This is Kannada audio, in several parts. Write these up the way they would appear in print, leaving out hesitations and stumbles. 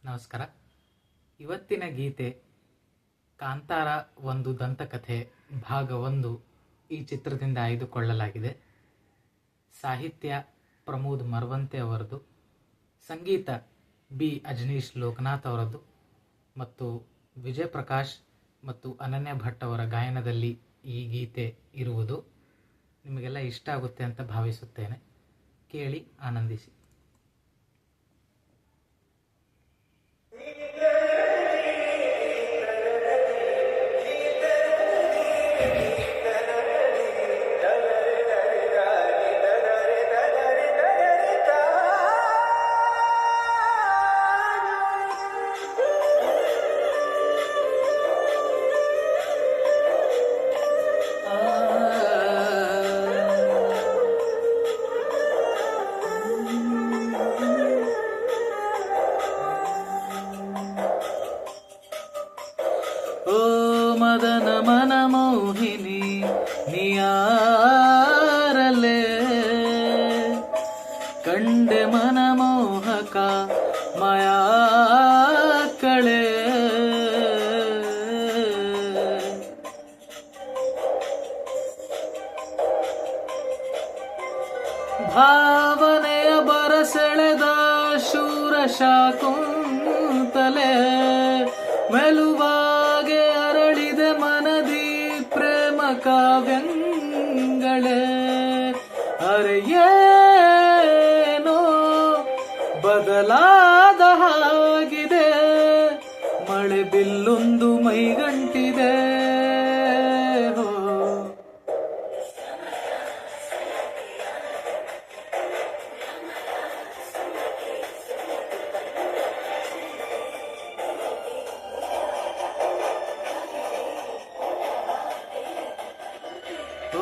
ನಮಸ್ಕಾರ. ಇವತ್ತಿನ ಗೀತೆ ಕಾಂತಾರ ಒಂದು ದಂತಕಥೆ ಭಾಗ 1 ಈ ಚಿತ್ರದಿಂದ ಆಯ್ದುಕೊಳ್ಳಲಾಗಿದೆ. ಸಾಹಿತ್ಯ ಪ್ರಮೋದ್ ಮರವಂತೆ ಅವರದು, ಸಂಗೀತ ಬಿ ಅಜನೀಶ್ ಲೋಕನಾಥ್ ಅವರದ್ದು ಮತ್ತು ವಿಜಯ್ ಪ್ರಕಾಶ್ ಮತ್ತು ಅನನ್ಯ ಭಟ್ ಅವರ ಗಾಯನದಲ್ಲಿ ಈ ಗೀತೆ ಇರುವುದು. ನಿಮಗೆಲ್ಲ ಇಷ್ಟ ಆಗುತ್ತೆ ಅಂತ ಭಾವಿಸುತ್ತೇನೆ. ಕೇಳಿ ಆನಂದಿಸಿ. ಓ ಮದನ ಮನ ಮೋಹಿನಿ ನಿಯಾರಲೆ ಕಂಡೆ ಮನ ಮೋಹಕ ಮಾಯಾ ಕಳೆ ಭಾವನೆಯ ಬರಸೆಳೆದ ಶೂರ ಶಾಕುಂತಲೆ ಮೆಲುವಾಗೆ ಅರಳಿದೆ ಮನದಿ ಪ್ರೇಮ ಕಾವ್ಯಂಗಳೇ. ಅರೆಯೇನೋ ಬದಲಾದ ಹಾಗಿದೆ, ಮಳೆ ಬಿಲ್ಲೊಂದು ಮೈಗಂಟಿದೆ.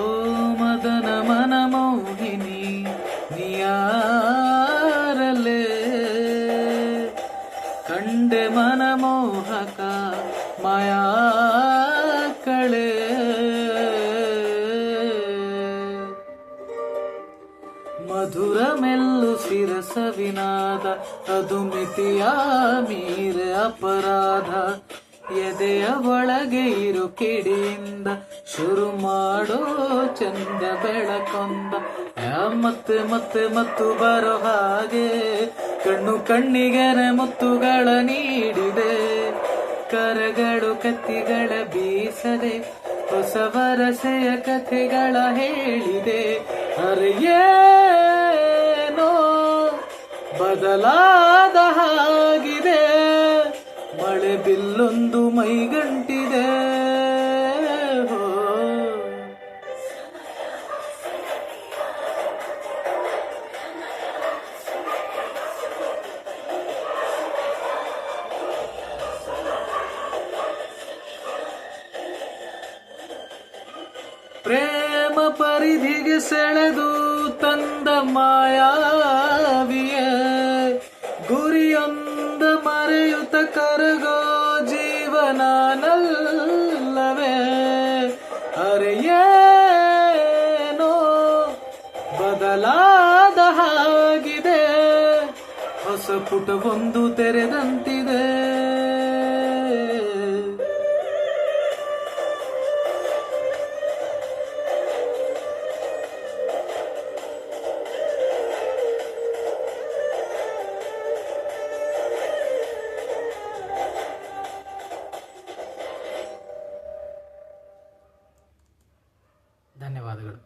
ಓ ಮದನ ಮನ ಮೋಹಿನಿ ನಿಯಾರಲೆ ಕಂಡೆ ಮನ ಮೋಹಕ ಮಾಯಾ ಕಳೆ. ಮಧುರ ಮೆಲ್ಲು ಶಿರಸವಿನಾದ ಅದು ಮಿತಿಯ ಮೀರೆ ಅಪರಾಧ. ಎದೆಯ ಒಳಗೆ ಇರು ಕಿಡಿಯಿಂದ ಶುರು ಮಾಡೋ ಚಂದ ಬೆಳಕೊಂದ ಮತ್ತೆ ಮತ್ತೆ ಮತ್ತು ಬರೋ ಹಾಗೆ ಕಣ್ಣು ಕಣ್ಣಿಗೆರೆ ಮುತ್ತುಗಳ ನೀಡಿದೆ. ಕರಗಳು ಕತ್ತಿಗಳ ಬೀಸದೆ ಹೊಸ ವರಸೆಯ ಕಥೆಗಳ ಹೇಳಿದೆ. ಅರೆಯೇನೋ ಬದಲಾದ ಹಾಗಿದೆ, ಮಳೆ ಬಿಲ್ಲೊಂದು ಮೈಗಂಟಿದೆ. ಪ್ರೇಮ ಪರಿಧಿಗೆ ಸೆಳೆದು ತಂದ ಮಾಯಾವಿಯೇ ಗುರಿಯೊಂದ ಮರೆಯುತ್ತ ಕರಗೋ ಜೀವನನಲ್ಲವೇ. ಅರೆಯೇನೋ ಬದಲಾದ ಹಾಗಿದೆ, ಹೊಸ ಪುಟವೊಂದು ತೆರೆದಂತಿದೆ. ಧನ್ಯವಾದಗಳು.